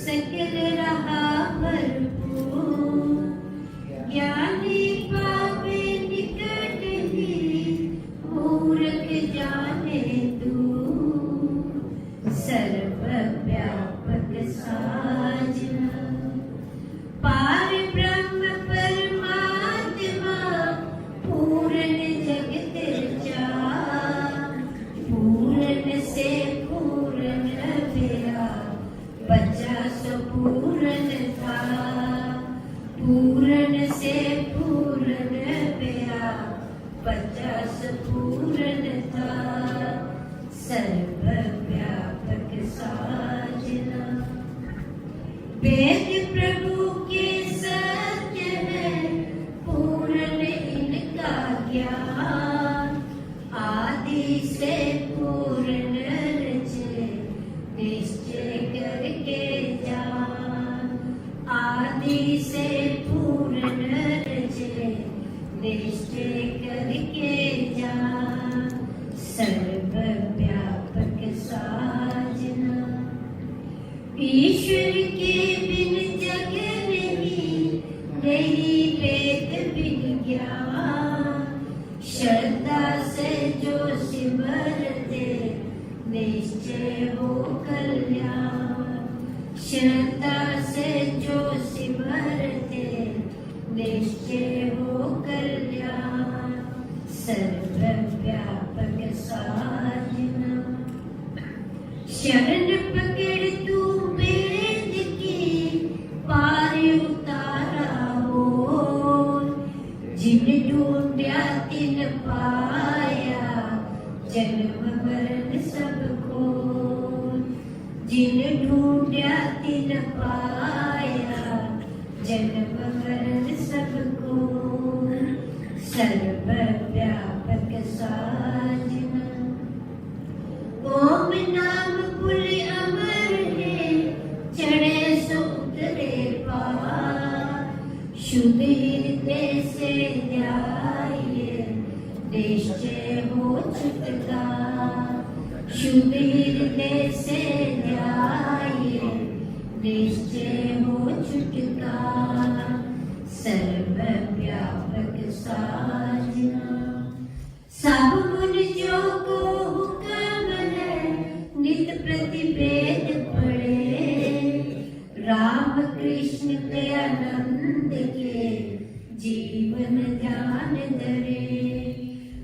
सकल रहा भरपूर, ज्ञानी पावे निकट ही, मूर्ख जाने दूर। सर्वव्यापक साजना, पार ब्रह्म परमात्मा, पूर्ण जगत जान। पूर्ण से पूर्ण मेरा, बचा सो पूर्ण था। पूर्ण से पूर्ण मेरा, बचा सो पूर्ण था। सर्वव्यापक साजना, वेद प्रभु के सत्य है, पूर्ण इनका ज्ञान। आदि से पूर्ण रचे, निश्चय करके जान। आदि से पूर्ण रचे, निश्चय करके जान। सर्वव्यापक साजना, ईश्वर के बिन जग नहीं, नहीं वेद बिन ज्ञान। श्रद्धा से जो सिमरते, निश्चय हो कल्याण। श्रद्धा से जो सिमरते, निश्चय हो कल्याण। सर्वव्यापक साजना, शरण पकड़ तू वेद की, पार उतारा हो। जिन ढूंढा तिन पाया, जन्म मरण सबको। जिन ढूंढा तिन पाया, जन्म मरण सबको। सर्वव्यापक साजना, ओम नाम पुल अमर है, चढ़े सो उतरे पार। शुद्ध हृदय से ध्याये, निश्चय हो छुटकारा। शुद्ध हृदय से ध्याये, निश्चय हो छुटकारा। सर्वव्यापक साजना, सब मुन जो को हुक्म है, नित प्रति वेद पढ़े। राम कृष्ण के आनंद के, जीवन ध्यान धरे।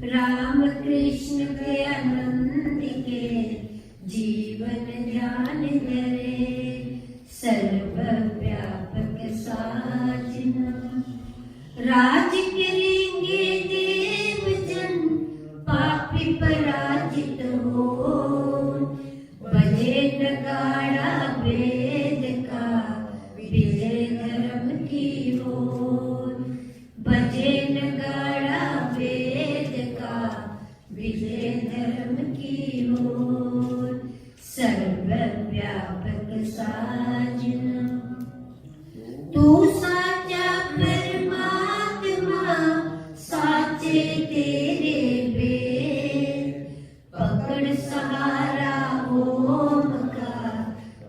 राम कृष्ण के आनंद के, जीवन ध्यान धरे। सर्वव्यापक साजना, राज करेंगे देव जन, पापी पराजित हो। बजे नगाड़ा वेद का, विजय धर्म की हो। बजे नगाड़ा वेद का, विजय धर्म की हो। सर्वव्यापक साजना, तू साचा परमात्मा, साचे तेरे वेद। पकड़ सहारा ओम का,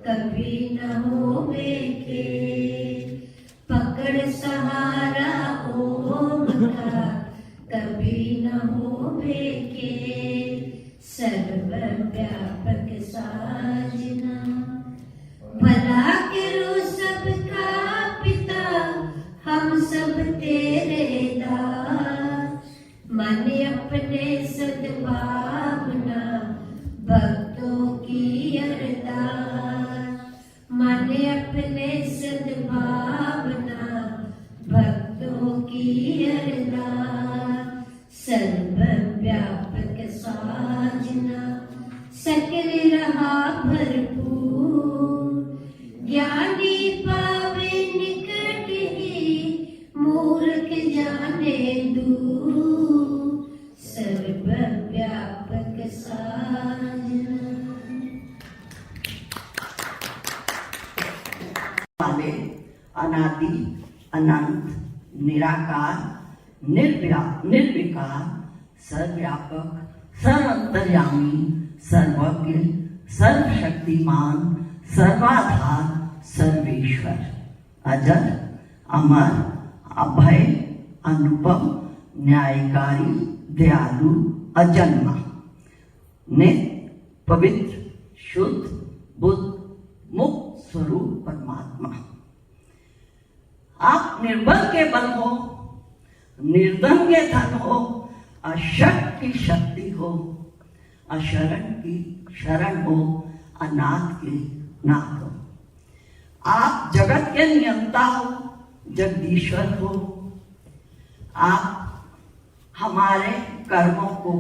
कभी न होवे खेद। पकड़ सहारा ओम का, कभी न होवे खेद। सर्वव्यापक साजना, भला करो सबका पिता, हम सब तेरे दास। मन अपने सद्भावना, भक्तों की अरदास। मन अपने सद्भावना, भक्तों की अरदास। सर्वव्यापक साजना, सकल रहा भरपूर। ज्ञानी पावे निकट ही, मूर्ख जाने दूर। सर्वव्यापक साजना, वाले अनादि अनंत निराकार निर्विकार सर्वव्यापक सर्वंतर्यामी सर्वज्ञ सर्वशक्तिमान सर्वाधार सर्वेश्वर, अजर अमर अभय अनुपम न्यायकारी दयालु अजन्मा, नित्य पवित्र शुद्ध बुद्ध मुक्त स्वरूप परमात्मा। आप निर्बल के बल हो, निर्धन के धन हो, अशक्त की शक्ति हो, अशरण की शरण हो, अनाथ के नाथ हो। आप जगत के नियंता हो, जगदीश्वर हो। आप हमारे कर्मों को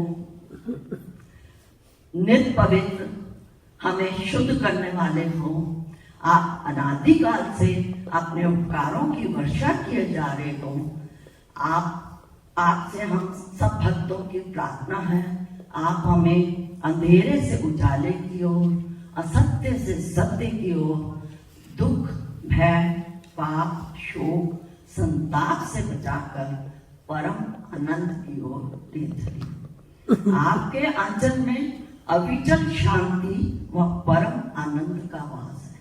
नित्य पवित्र हमें शुद्ध करने वाले हो। आप अनादिकाल से अपने उपकारों की वर्षा किए जा रहे हो। आपसे हम सब भक्तों की प्रार्थना है, आप हमें अंधेरे से उजाले की ओर, असत्य से सत्य की ओर, दुख भय पाप शोक संताप से बचाकर परम आनंद की ओर ले चले। आपके आंचल में अविचल शांति व परम आनंद का वास है।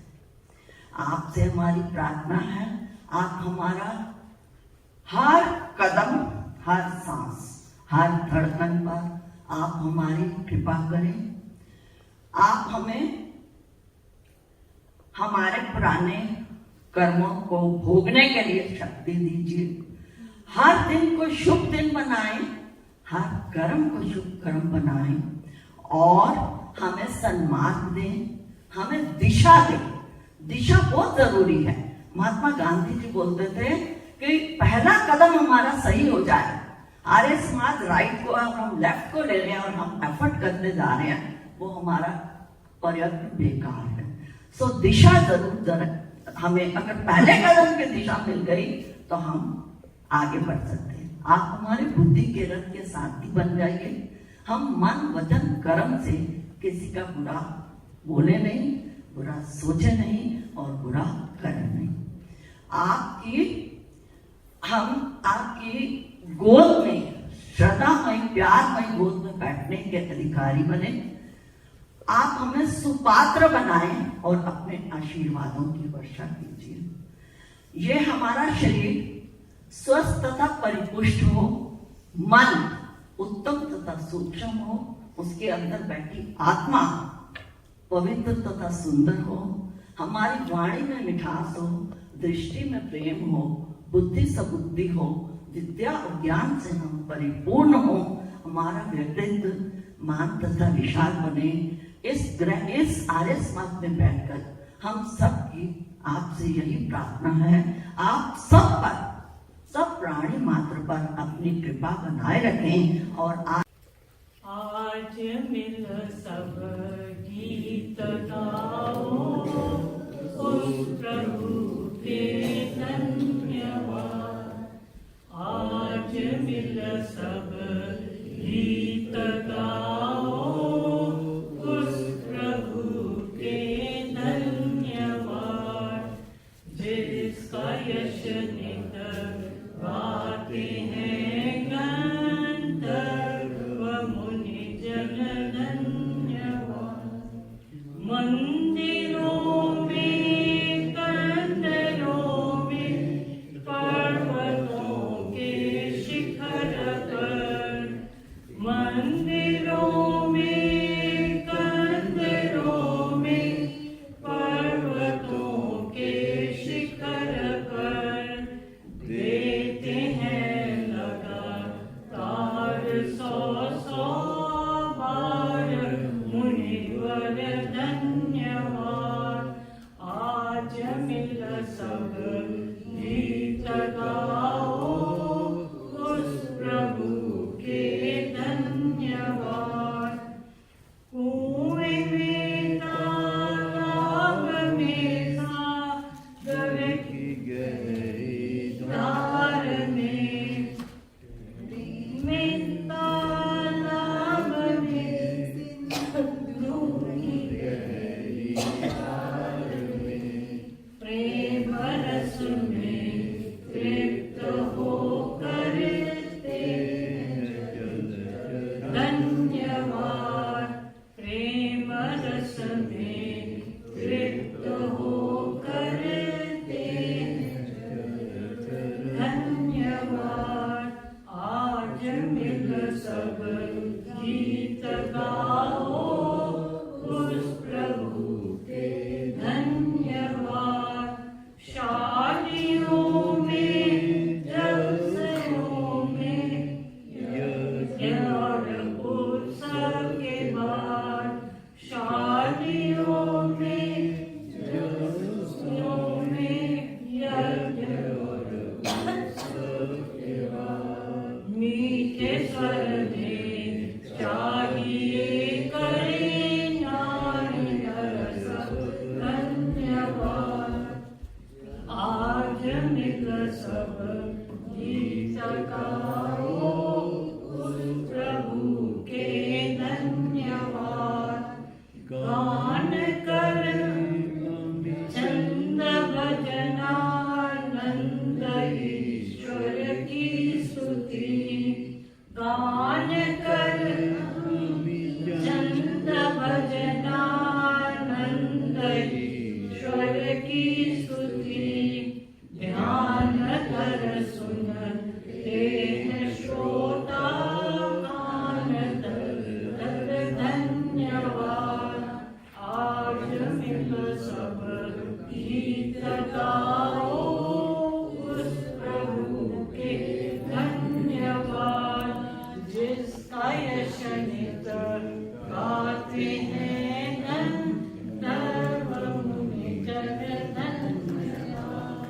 आपसे हमारी प्रार्थना है, आप हमारा हर कदम, हर सांस, हर धड़कन पर आप हमारी कृपा करें। आप हमें हमारे पुराने कर्मों को भोगने के लिए शक्ति दीजिए। हर दिन को शुभ दिन बनाएं, हर कर्म को शुभ कर्म बनाएं और हमें सन्मान दें, हमें दिशा दें। दिशा बहुत जरूरी है। महात्मा गांधी जी बोलते थे कि पहला कदम हमारा सही हो जाए। आर्य समाज राइट को और हम लेफ्ट को ले रहे हैं और हम एफर्ट करते जा रहे हैं, वो हमारा प्रयत्न बेकार है। सो दिशा जरूर हमें, अगर पहले कदम की दिशा मिल गई तो हम आगे बढ़ सकते हैं। आप हमारे बुद्धि के रथ के साथी बन जाइए। हम मन वचन कर्म से किसी का बुरा बोले नहीं, बुरा सोचे नहीं और बुरा करें नहीं। हम आपकी गोद में, श्रद्धामय प्यारमय गोद में बैठने के अधिकारी बने। आप हमें सुपात्र बनाएं और अपने आशीर्वादों की वर्षा कीजिए। ये हमारा शरीर स्वस्थ तथा परिपुष्ट हो, मन उत्तम तथा सूक्ष्म हो, उसके अंदर बैठी आत्मा पवित्र तथा सुंदर हो, हमारी वाणी में मिठास हो, दृष्टि में प्रेम हो, बुद्धि सबुद्धि हो, विद्या और ज्ञान से हम परिपूर्ण हो, हमारा व्यक्तित्व मान तथा विशाल बने। इस आर्य समाज में बैठकर हम सबकी आपसे यही प्रार्थना है, आप सब पर, सब प्राणी मात्र पर अपनी कृपा बनाए रखें। और आज मिल सब गीत गाओ, उस प्रभु के धन्यवाद। आज मिल सब गीत गाओ, उस प्रभु के धन्यवाद। जिसका यश नित गाते हैं गंधर्व मुनि जन धन्यवाद। मंदिरों में कंदरों में पर्वतों के शिखर पर, मंदिरों में कंदरों में पर्वतों के शिखर पर देते हैं लगातार 100 बार मुनिवर धन्यवाद। आज मिल सब गीत गाओ, उस प्रभु के धन्यवाद। कुएं में तालाब में सागर की गहरी धार में, तालाब में सिंधु की गहरी धार में, प्रेम रस कर चंद भजनानंद ईश्वर की स्तुति गान कर चंद भजनानंद ईश्वर की स्तुति ध्यान कर सुनते हैं श्रोता कान तर धन्यवाद आज मिल सब गीत गाओ उस प्रभु के धन्यवाद जिसका यश नित गाते हैं गंधर्व मुनि जन धन्यवाद।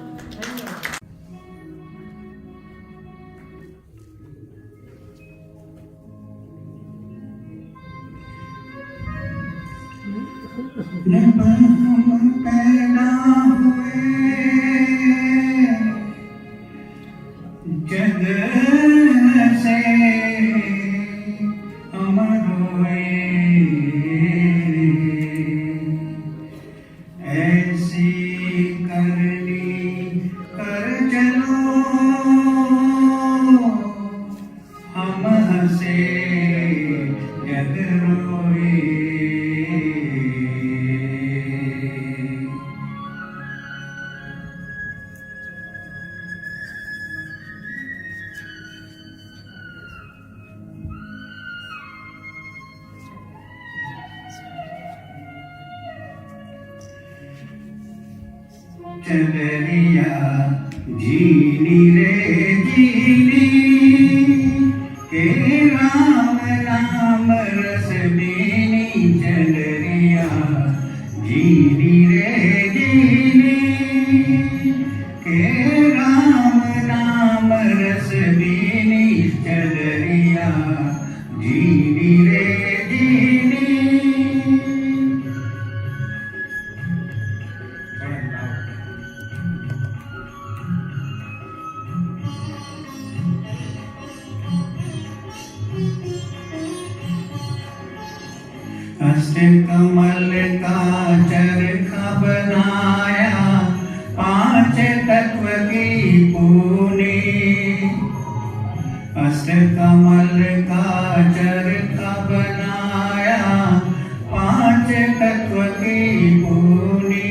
जब हम पैदा हुए जग से हम रोए ऐसी करनी कर चलो हम हंसे जग रोए चलरिया जीनी रे जीनी के राम नाम रस बीनी चलरिया जीनी रे जीनी के राम नाम रस बीनी चलरिया जीनी रे जीनी। अष्ट कमल का चरखा बनाया पांच तत्व की पूनी अष्ट कमल का चरखा बनाया पांच तत्व की पूनी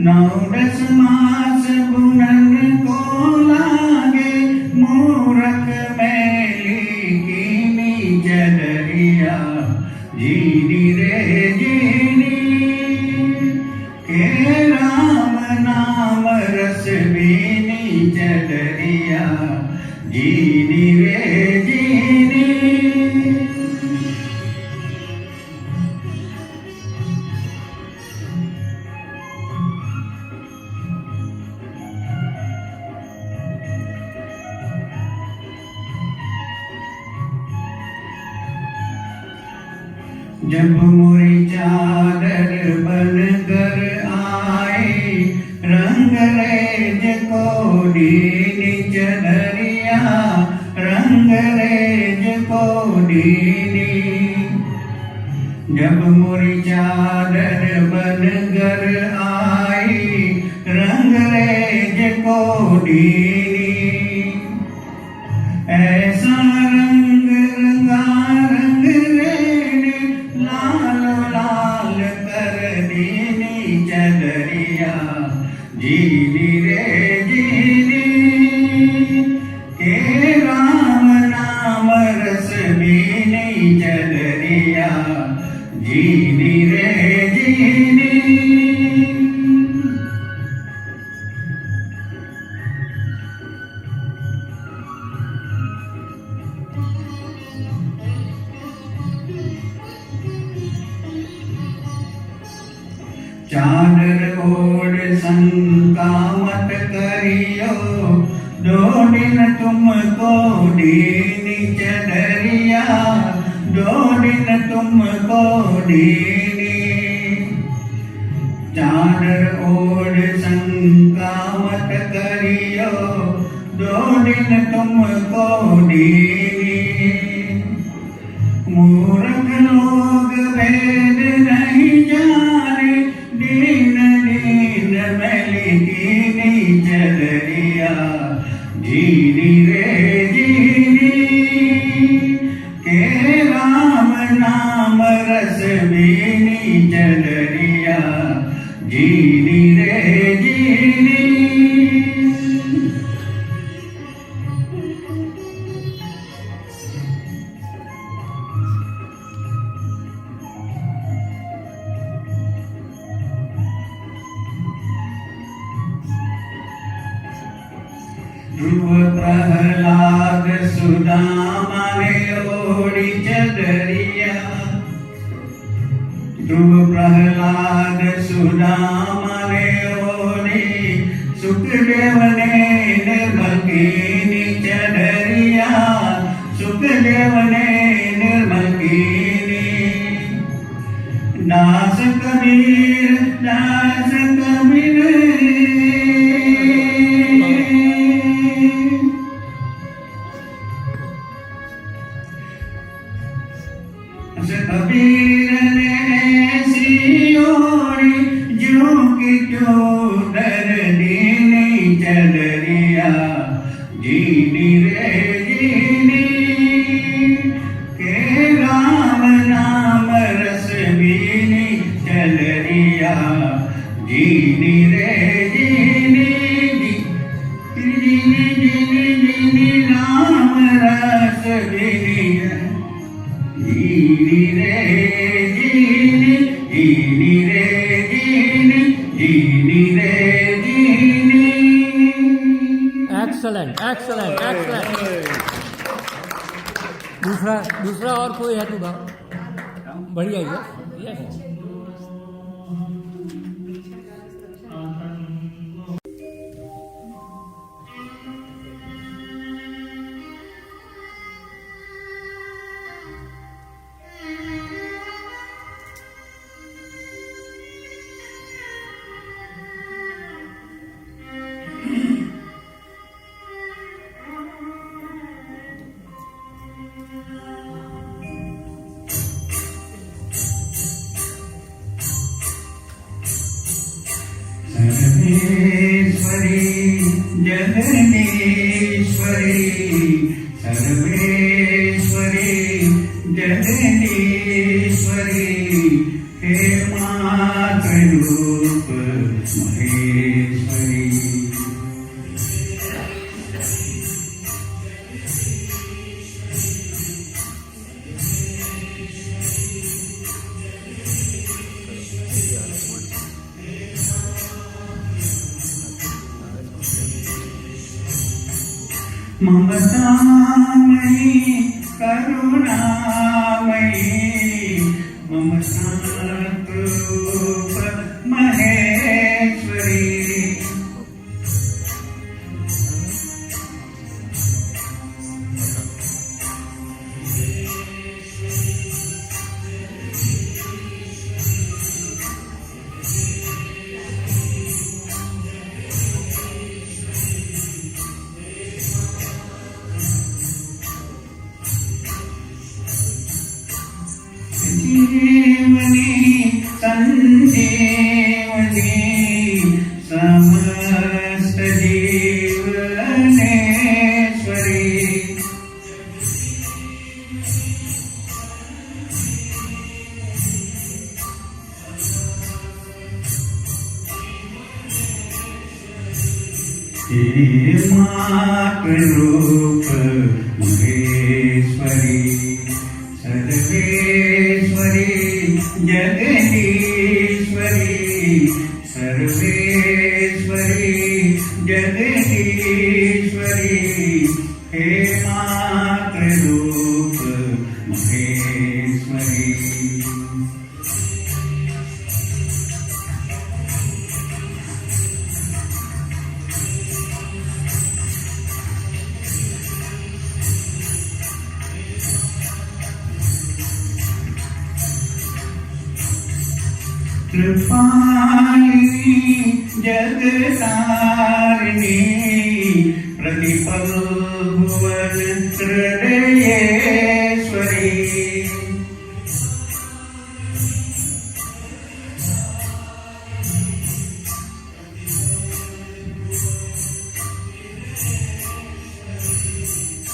नौ दस मास बुनन को लागे मूरख मैली कीनी जलरिया जीनी रे जीनी के राम नाम रस बीनी जलरिया जीनी रे जीनी। जब मोरी चादर बन कर आए रंग रेज को दीनी चदरिया रंग रेज को दीनी जब मोरी चादर बन कर आई रंग रेज को दीनी ऐसा रंग रंगा रंग रेने लाल लाल कर दीनी चदरिया जीनी रे जीनी के राम नाम रस बीनी चदरिया जीनी रे जीनी। चादर ओढ़ शंका मत करियो दो दिन तुमको दीनी चदरिया दो दिन तुमको दीनी चादर ओढ़ शंका मत करियो दो दिन तुमको दीनी मूर्ख लोग भेद बीनी चलरिया जीनी रे जीनी। ध्रुव प्रहलाद सुदामा ने ओढ़ी चदरिया। ध्रुव प्रहलाद सुदामा ने ओढ़ी सुखदेव ने निर्मल कीनी चदरिया। सुखदेव ने निर्मल कीनी। दास कबीर दास कबीर कबीर ने ऐसी ओढ़ी जो कि दर्दी नहीं चदरिया जीनी रे जीनी। के राम नाम रस बीनी चदरिया जीनी रे जीनी। जीनी जीनी जीनी राम रस बीनी जीनी रे जीनी। जीनी रे जीनी जीनी रे जीनी। Excellent excellent excellent. दूसरा और कोई है तो बढ़िया है। सर्वेश्वरी जगदीश्वरी सर्वेश्वरी जगदीश्वरी हे मातृरूप महेश्वरी। ममतामयी करुणामयी ममतारूप महेश्वरी। जीवनी संजीवनी समस्त जीवनेश्वरी। हे मातृरूप महेश्वरी सर्वेश्वरी जगदीश्वरी सर्वेश्वरी जगदीश्वरी हे मातृरूप महेश्वरी। कृपालिनी जगतारिणी प्रतिपल भुवन हृदयेश्वरी।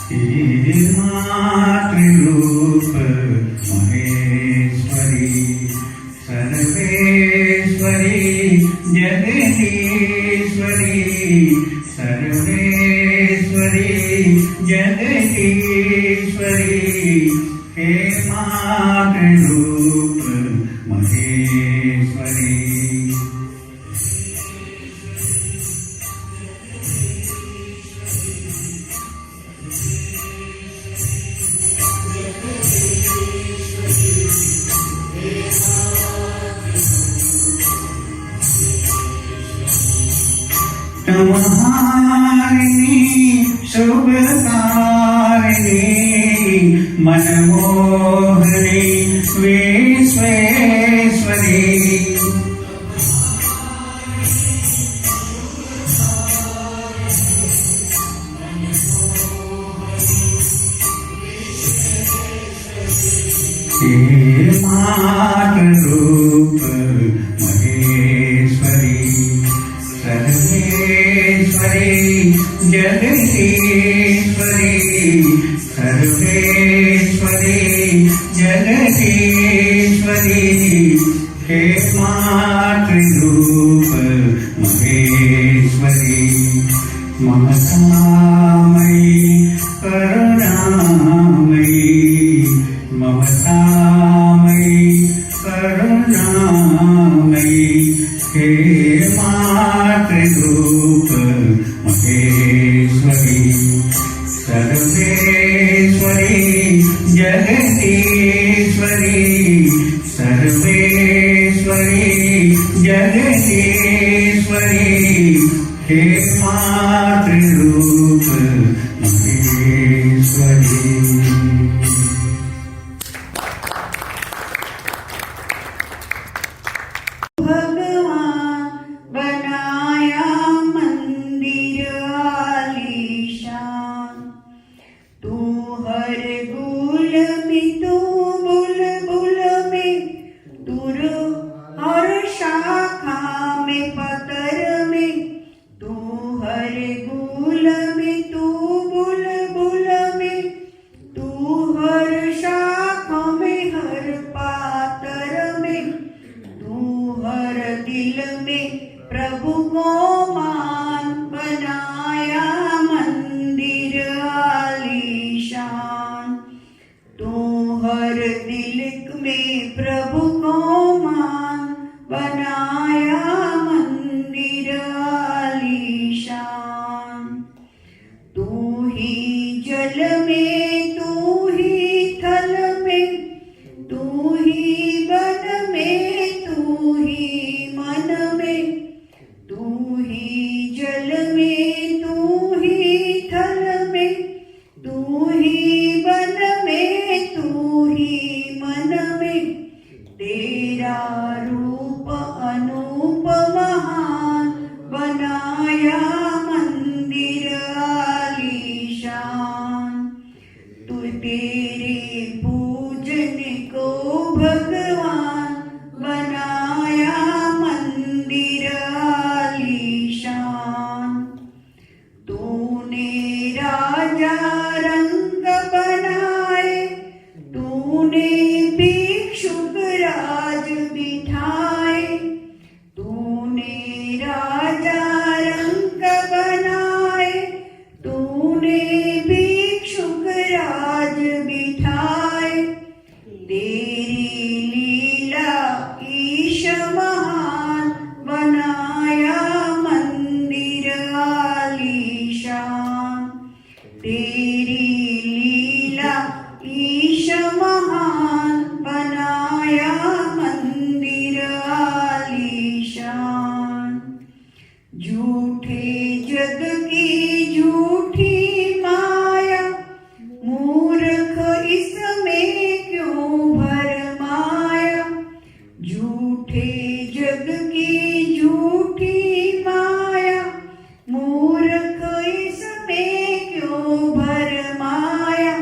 हे मातृरूप महेश्वरी। सर्वेश्वरी जगदीश्वरी सर्वेश्वरी जगदीश्वरी हे मातृरूप महेश्वरी तमहारिणी शुभकारिणी मनमोहनी विश्वेश्वरी हे मातृरूप महेश्वरी सर्वेश्वरी जगदीश्वरी सर्वेश्वरी जगदीश्वरी हे मातृरूप महेश्वरी ममतामयी करुणामयी ममतामयी करुणामयी हे मातृरूप महेश्वरी सर्वेश्वरी जगदीश्वरी सर्वेश्वरी जगदीश्वरी हे मातृरूप महेश्वरी भगवान बनाया मंदिर आलीशान तू हर गुल में तू बुलबुल में तुर हर शाखा में पतर में तू हर गुल में तू बुलबुल में तू हर शाखा में हर पातर में तू हर दिल में प्रभु को मान बनाया मंदिर आलीशान तू हर दिल में प्रभु को मान बनाया मंदिर आलीशान तू ही जल में तू ही थल में तू ही वन में तू ही मन में तू ही जल में तू ही थल में तू ही वन में तू ही मन में तेरा रूप अनूप महान बनाया मंदिर आलीशान तू तेरे पूजन को भगवान बनाया मंदिर आलीशान तूने राजा रंग बनाए तूने भिक्षुक राज बिठाए तूने राजा रंग बनाए तूने भिक्षुक राज बिठाए तेरी लीला ईश महान बनाया मंदिर आलीशान तेरी लीला ईश महान बनाया मंदिर आलीशान झूठे जग की झूठी माया मूर्ख इसमें क्यों भरमाया झूठे जग की झूठी माया मूर्ख इसमें क्यों भरमाया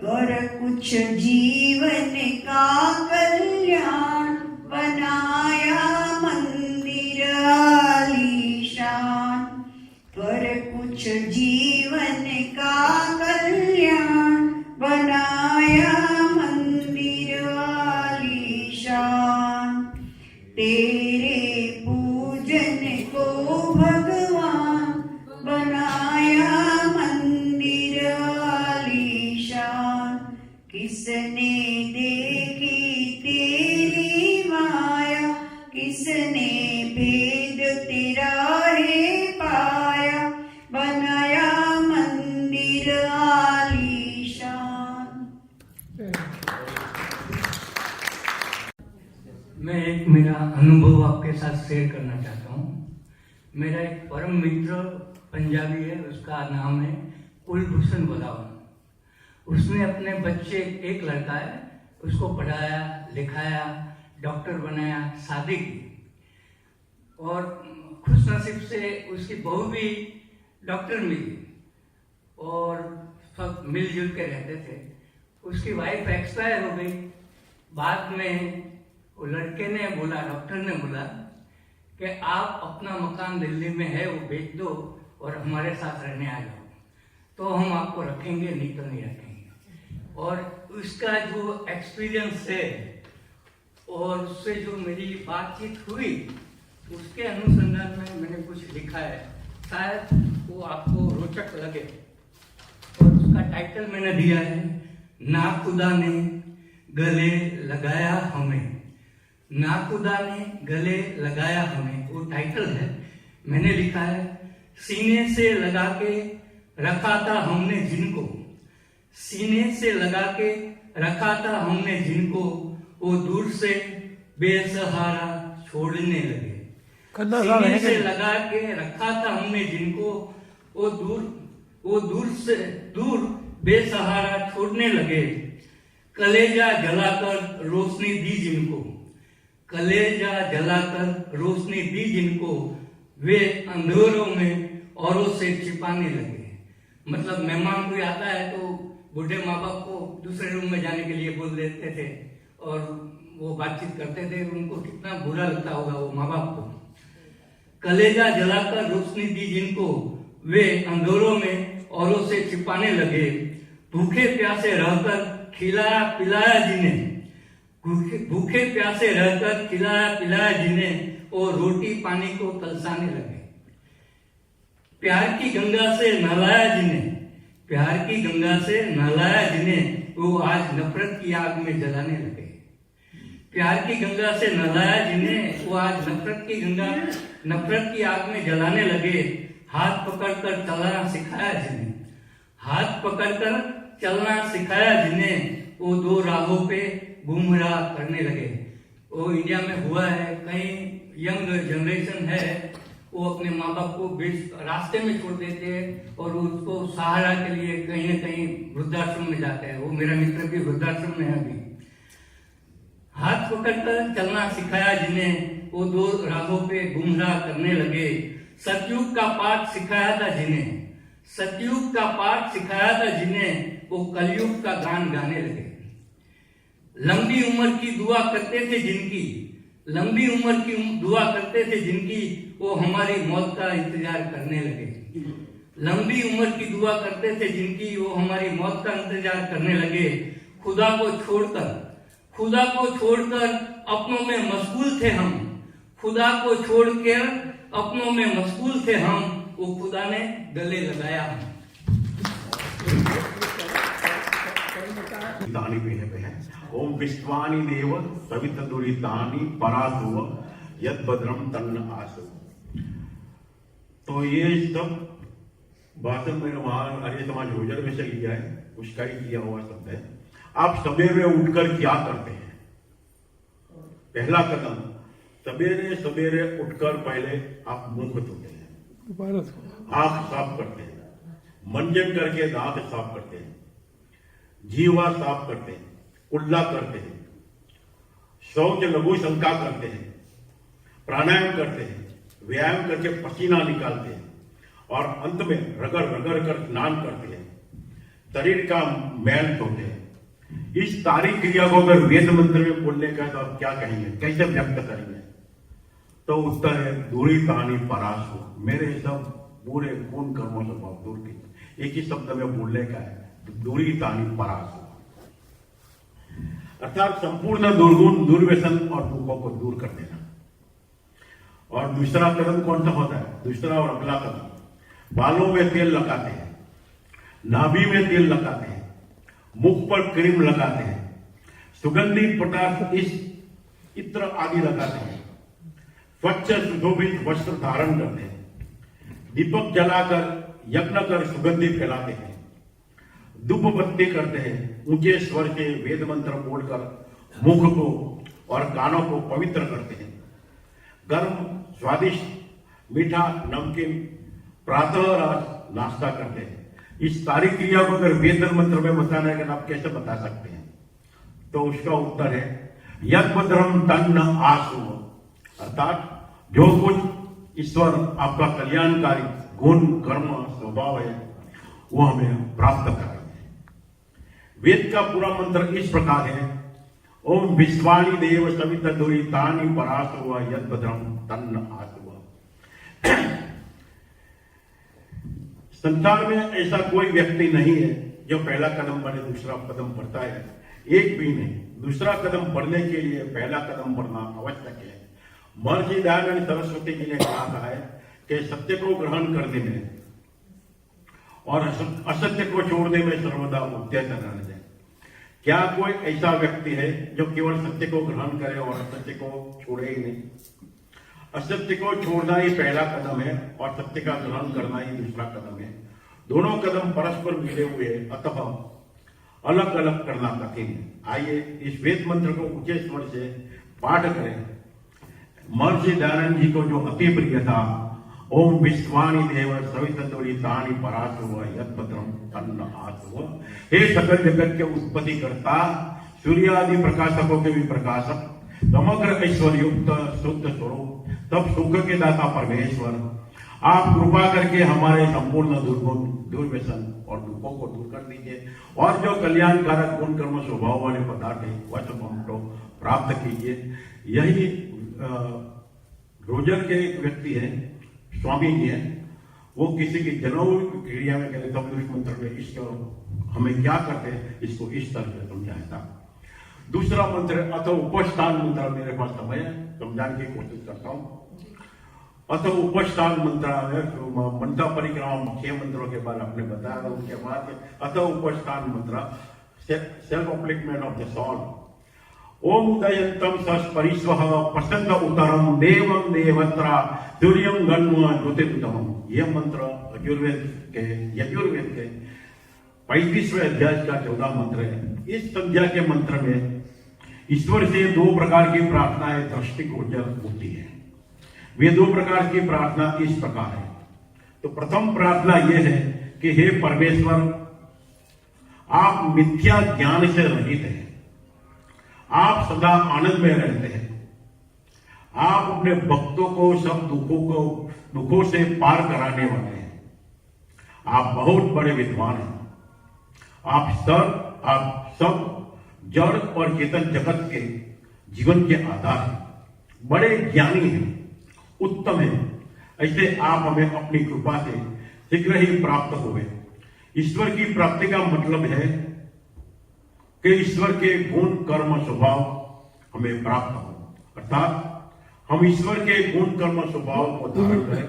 कर कुछ जीवन का कल्याण बनाया मंदिर आलीशान कर कुछ जीवन का कल्याण बनाया मंदिर आलीशान तेरे पूजन को भगवान बनाया मंदिर आलीशान। किसने देखी तेरी माया, किसने भेद तेरा है पाया, बनाया मंदिर आलीशान। मैं एक मेरा अनुभव आपके साथ शेयर करना चाहता हूँ। मेरा एक परम मित्र पंजाबी है, उसका नाम है कुलभूषण वधावन। उसने अपने बच्चे, एक लड़का है, उसको पढ़ाया लिखाया, डॉक्टर बनाया, शादी की, और खुशनसीब से उसकी बहू भी डॉक्टर मिली और सब मिलजुल के रहते थे। उसकी वाइफ एक्सपायर हो गई। बाद में वो लड़के ने बोला, डॉक्टर ने बोला कि आप अपना मकान दिल्ली में है वो बेच दो और हमारे साथ रहने आ जाओ, तो हम आपको रखेंगे, नहीं तो नहीं रखेंगे। और उसका जो एक्सपीरियंस है और उससे जो मेरी बातचीत हुई, उसके अनुसंधान में मैंने कुछ लिखा है, शायद वो आपको रोचक लगे। और उसका टाइटल मैंने दिया है, ना खुदा ने गले लगाया हमें, ना खुदा ने गले लगाया हमें, वो टाइटल है। मैंने लिखा है, सीने से लगा के रखा था हमने जिनको, सीने से लगा के रखा था हमने जिनको, वो दूर से बेसहारा छोड़ने लगे। सीने से लगा के रखा था हमने जिनको, वो दूर बेसहारा छोड़ने लगे। कलेजा जलाकर रोशनी दी जिनको, कलेजा जलाकर रोशनी दी जिनको, वे अंधेरों में औरों से छिपाने लगे। मतलब मेहमान कोई आता है तो बूढ़े माँ बाप को दूसरे रूम में जाने के लिए बोल देते थे और वो बातचीत करते थे, उनको कितना बुरा लगता होगा वो माँ बाप को। कलेजा जलाकर रोशनी दी जिनको, वे अंधेरों में औरों से छिपाने लगे। भूखे प्यासे रहकर खिलाया पिलाया जिन्हें, भूखे प्यासे रहकर खिलाया पिलाया जिन्हें, और रोटी पानी को तलसाने लगे। प्यार की गंगा से नहलाया जिन्हें, प्यार की गंगा से नहलाया जिन्हें, वो आज नफरत की आग में जलाने लगे। प्यार की गंगा से नहलाया जिन्हें, वो आज नफरत की आग में जलाने लगे। हाथ पकड़कर चलना सिखाया जिन्हें, हाथ पकड़कर चलना सिखाया जिन्हें, वो दो राहों पे गुमराह करने लगे। वो इंडिया में हुआ है, कहीं यंग जनरेशन है, वो अपने माँ बाप को बीच रास्ते में छोड़ देते हैं और उसको सहारा के लिए कहीं न कहीं वृद्धाश्रम में जाते हैं। वो मेरा मित्र भी वृद्धाश्रम में है अभी। हाथ पकड़कर चलना सिखाया जिन्हें, वो दो राहों पे गुमराह करने लगे। सतयुग का पाठ सिखाया था जिन्हें, सतयुग का पाठ सिखाया था जिन्हें, वो कलयुग का गान गाने लगे। लंबी उम्र की दुआ करते थे जिनकी, लंबी उम्र की दुआ करते थे जिनकी, वो हमारी मौत का इंतजार करने लगे। लंबी उम्र की दुआ करते थे जिनकी, वो हमारी मौत का इंतजार करने लगे। खुदा को छोड़कर अपनों में मशगूल थे हम, खुदा को छोड़कर अपनों में मशगूल थे हम, वो खुदा ने गले लगाया हम। दानी पे है। ओम विश्वानी देव सवित दुरितानी परासुव यद भद्रम तन्न आसु। तो ये सब भाषण मैंने वहां आर्य समाज रोजर में से लिया है, उसका ही किया हुआ शब्द है। आप सवेरे उठकर क्या करते हैं? पहला कदम, सवेरे सवेरे उठकर पहले आप मुंह धोते हैं, आंख साफ करते हैं, मंजन करके दांत साफ करते हैं, जीवा साफ करते हैं, कुल्ला करते हैं, शौच लघु शंका करते हैं, प्राणायाम करते हैं, व्यायाम करके पसीना निकालते हैं और अंत में रगड़ रगड़ कर स्नान करते हैं, शरीर का मैल धोते हैं। इस सारी क्रिया को अगर वेद मंत्र में बोलने का तो आप क्या कहेंगे, कैसे व्यक्त करेंगे? तो उत्तर है दूरी तानी परास हो, मेरे सब पूरे खून कर्मों से बहुत दूर कीजिए। एक ही शब्द में बोलने का है, दूरी तानी परास हो, अर्थात संपूर्ण दुर्गुण दुर्व्यसन और दुखों को दूर कर देना। और दूसरा कदम कौन सा होता है? दूसरा और अगला कदम, बालों में तेल लगाते हैं, नाभि में तेल लगाते हैं, मुख पर क्रीम लगाते हैं, सुगंधित पदार्थ इत्र आदि लगाते हैं, स्वच्छ सुशोभित वस्त्र धारण करते हैं, दीपक जलाकर यज्ञ कर सुगंधि फैलाते हैं, धूप बत्ती करते हैं, ऊंचे स्वर से वेद मंत्र बोलकर मुख को और कानों को पवित्र करते हैं, गर्म स्वादिष्ट मीठा नमकीन प्रातः नाश्ता करते हैं। इस सारी क्रिया को अगर वेद मंत्र में बताना है, आप कैसे बता सकते हैं? तो उसका उत्तर है यद्भद्रम तन्न आसु, अर्थात जो कुछ ईश्वर आपका कल्याणकारी गुण कर्म स्वभाव है वो हमें प्राप्त कराएंगे। वेद का पूरा मंत्र इस प्रकार है, ओम विश्वाणी देव सविता दुरी तानी परासुव यद्भद्रम तन्न आसुव। संसार में ऐसा कोई व्यक्ति नहीं है जो पहला कदम बढ़े दूसरा कदम बढ़ता है, एक भी नहीं। दूसरा कदम बढ़ने के लिए पहला कदम बढ़ना आवश्यक है। महर्षि दयानंद सरस्वती जी ने कहा है कि सत्य को ग्रहण करने में और असत्य को छोड़ने में सर्वदा उद्यत रहना चाहिए। क्या कोई ऐसा व्यक्ति है जो केवल सत्य को ग्रहण करे और असत्य को छोड़े ही नहीं? असत्य को छोड़ना ही पहला कदम है और सत्य का ग्रहण करना ही दूसरा कदम है। दोनों कदम परस्पर मिले हुए, अतः अलग अलग करना कठिन है। आइए इस वेद मंत्र को ऊंचे स्वर से पाठ करें। महर्षि दयानंद जी को जो अति प्रिय था, ओम विश्वाणी देव सवितुरी तानी परासुव यद्भद्रम तन्न आसुव। हे सकल जगत के उत्पत्ति करता, सूर्य आदि प्रकाशकों के भी प्रकाशक, समग्र ऐश्वर्य युक्त शुद्ध स्वरूप, तब सुख के दाता परमेश्वर, आप कृपा करके हमारे संपूर्ण दुर्गुण दुर्व्यसन और दुखों को दूर कर दीजिए और जो कल्याणकारक गुण कर्म स्वभाव वाले पदार्थ है वह सब हमको प्राप्त कीजिए। यही रोजर के एक व्यक्ति है, स्वामी जी है, वो किसी की जनेऊ क्रिया में कहते तब इस मंत्र में इसको हमें क्या करते हैं, इसको इस तरह से समझाया था। दूसरा मंत्र अथ उपस्थान मंत्र, मेरे पास समय है, समझाने की कोशिश करता हूं। अथ उपस्थान मंत्र मंत्र परिक्रमा मुख्य मंत्रों के बाद आपने बताया था, उनके बाद अथ उपस्थान मंत्र सेल्फ अप्लिकमेंट ऑफ द सॉल। ओम उदयंतम सस्परिस्वः पसंत उत्तरम देवम देवत्रा सूर्यम गन्म ज्योतिर्गमम। यह मंत्र यजुर्वेद के 35वें अध्याय का 14 मंत्र है। इस संध्या के मंत्र में ईश्वर से दो प्रकार की प्रार्थनाएं दृष्टिगोचर होती है। वे दो प्रकार की प्रार्थना इस प्रकार है। तो प्रथम प्रार्थना यह है कि हे परमेश्वर, आप मिथ्या ज्ञान से रहित हैं, आप सदा आनंद में रहते हैं, आप अपने भक्तों को सब दुखों से पार कराने वाले हैं, आप बहुत बड़े विद्वान हैं, आप सब जड़ और चेतन जगत के जीवन के आधार हैं, बड़े ज्ञानी हैं, उत्तम हैं। ऐसे आप हमें अपनी कृपा से शीघ्र ही प्राप्त हुए। ईश्वर की प्राप्ति का मतलब है कि ईश्वर के गुण कर्म स्वभाव हमें प्राप्त हो, अर्थात हम ईश्वर के गुण कर्म स्वभाव को धारण करें,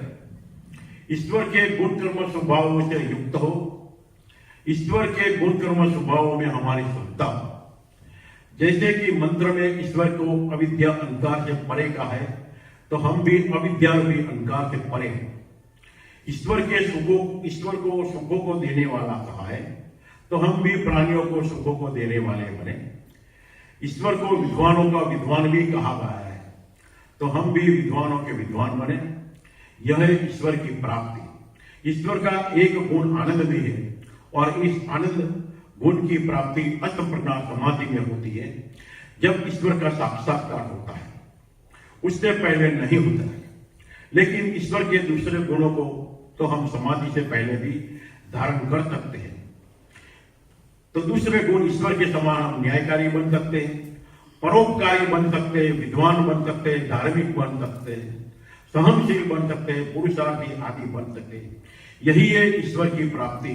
ईश्वर के गुण कर्म स्वभावों से युक्त हो, ईश्वर के गुण कर्म स्वभावों में हमारी श्रद्धा हो। जैसे कि मंत्र में ईश्वर को अविद्या अंधकार से परे का है, तो हम भी अविद्या रूपी अंधकार से परे हैं। ईश्वर को सुखों को देने वाला कहा है, तो हम भी प्राणियों को सुखों को देने वाले बने। ईश्वर को विद्वानों का विद्वान भी कहा गया है, तो हम भी विद्वानों के विद्वान बने। यह है ईश्वर की प्राप्ति। ईश्वर का एक गुण आनंद भी है, और इस आनंद गुण की प्राप्ति अष्टप्रज्ञा समाधि में होती है, जब ईश्वर का साक्षात्कार होता है। उससे पहले नहीं होता है। लेकिन ईश्वर के दूसरे गुणों को तो हम समाधि से पहले भी धारण कर सकते हैं। तो दूसरे गुण ईश्वर के समान हम न्यायकारी बन सकते हैं, परोपकारी बन सकते हैं, विद्वान बन सकते हैं, धार्मिक बन सकते हैं, सहनशील बन सकते हैं, पुरुषार्थी आदि बन सकते हैं। यही है ईश्वर की प्राप्ति।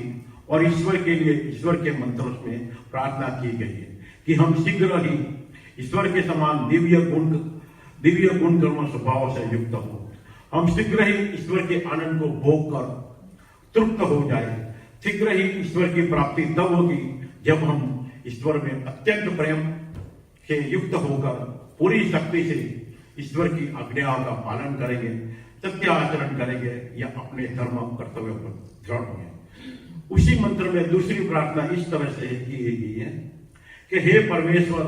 और ईश्वर के लिए ईश्वर के मंत्रों में प्रार्थना की गई है कि हम शीघ्र ही ईश्वर के समान दिव्य गुण कर्म स्वभाव से युक्त हो। हम शीघ्र ही ईश्वर के आनंद को भोग कर तृप्त हो जाए। शीघ्र ही ईश्वर की प्राप्ति तब होगी जब हम ईश्वर में अत्यंत प्रेम से युक्त होकर पूरी शक्ति से ईश्वर की आज्ञाओं का पालन करेंगे, सत्य आचरण करेंगे या अपने धर्म कर्तव्यों पर दृढ़ होंगे। उसी मंत्र में दूसरी प्रार्थना इस तरह से की गई है कि हे परमेश्वर,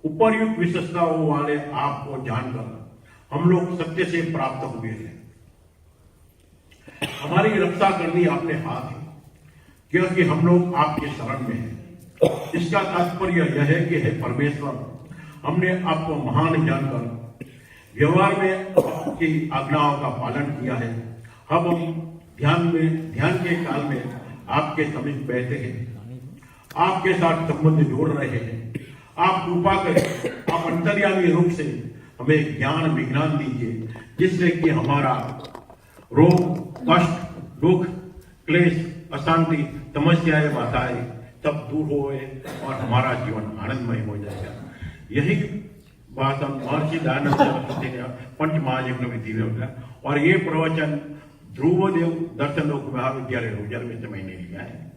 उपर्युक्त विशेषताओं वाले आपको जानकर हम लोग सत्य से प्राप्त हुए हैं। हमारी रक्षा करनी अपने हाथ है, क्योंकि हम लोग आपके शरण में हैं। इसका तात्पर्य यह है कि हे परमेश्वर, हमने आपको महान जानकर व्यवहार में आपकी आज्ञाओं का पालन किया है। अब हम ध्यान के काल में आपके समीप बैठे हैं, आपके साथ संबंध जोड़ रहे हैं। आप कृपा करें, आप अंतर्यामी रूप से हमें ज्ञान विज्ञान दीजिए, जिससे कि हमारा रोग, कष्ट, दुख, क्लेश, अशांति, समस्याएं, बाधाएं सब दूर होए और हमारा जीवन आनंदमय हो जाएगा। यही बात हम महर्षि दयानंद सरस्वती ने पंच महायज्ञ विधि में होता है। और ये प्रवचन ध्रुवदेव दर्शन लोक महाविद्यालय रोजर में समय ने लिया है।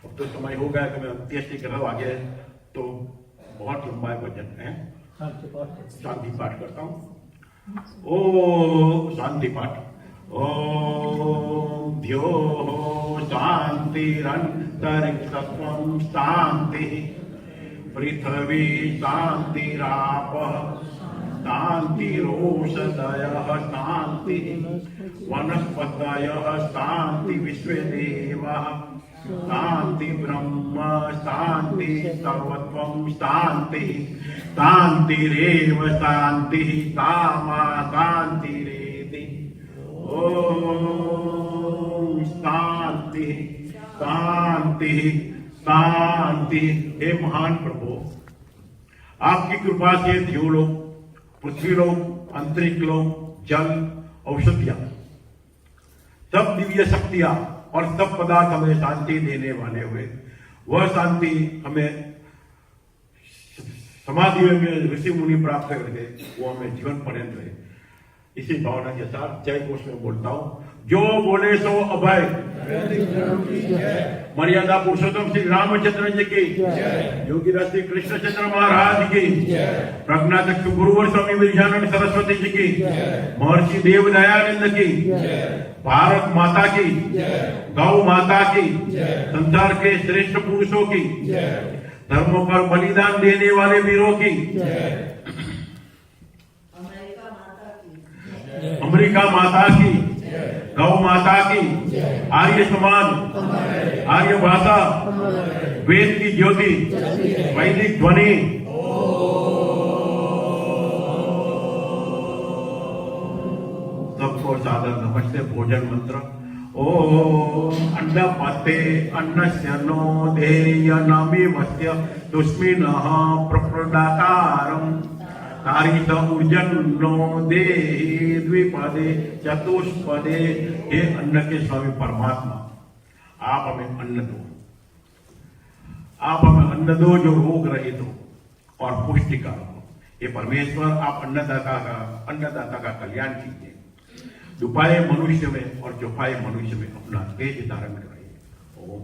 अब तो समय हो गया कि मैं अंत्येष्टि कर रहा हूँ, आगे तो बहुत लंबा वचन है। शांति पाठ करता हूँ। ओ शांति पाठ। ओम द्यो शांतिरंतरिक्षत्वं शांति, पृथ्वी शांतिराप शांतिरोषधयः शांति, वनस्पतयः शांति, विश्वदेवः शांति, ब्रह्म शांति, सर्वत्वं शांति, शांतिरेव शांति, सामा शांतिरेति। ओम शांति शांति शांति। हे महान प्रभु, आपकी कृपा से देवलोक, पृथ्वी लोक, अंतरिक्ष लोक, जल, औषधियां, सब दिव्य शक्तियां और सब पदार्थ हमें शांति देने वाले हुए। वह शांति हमें समाधि में ऋषि मुनि प्राप्त करके वो हमें जीवन पर्यंत रहे। इसी भावना के साथ जय घोष में बोलता हूं। जो बोले सो अभय। मर्यादा पुरुषोत्तम श्री रामचंद्र जी की, योगी श्री कृष्णचंद्र महाराज की, प्रज्ञाचक्षु गुरुवर स्वामी विद्यानंद सरस्वती जी की, महर्षि देव दयानंद की, भारत माता की, गौ माता की, संसार के श्रेष्ठ पुरुषों की, धर्मों पर बलिदान देने वाले वीरों की, अमेरिका माता की, गौ माता की, आर्य समाज, आर्य भाषा, वेद की ज्योति, वैदिक ध्वनि, सबको सादर नमस्ते। भोजन मंत्र। ओम अन्नपते अन्नस्य नो देय नमिवस्य तुष्मिनः प्रप्रदातारम् तारित ऊर्जन्नो देहि द्विपदे चतुष्पदे। हे अन्न के स्वामी परमात्मा, आप हमें अन्न दो, आप हमें अन्न दो जो रोग रहित हो और पुष्टिकारक हो। ये परमेश्वर, आप अन्नदाता का कल्याण कीजिए। दुपाए मनुष्य में और चौपाए मनुष्य में अपना तेज धारण कराइए। ओम।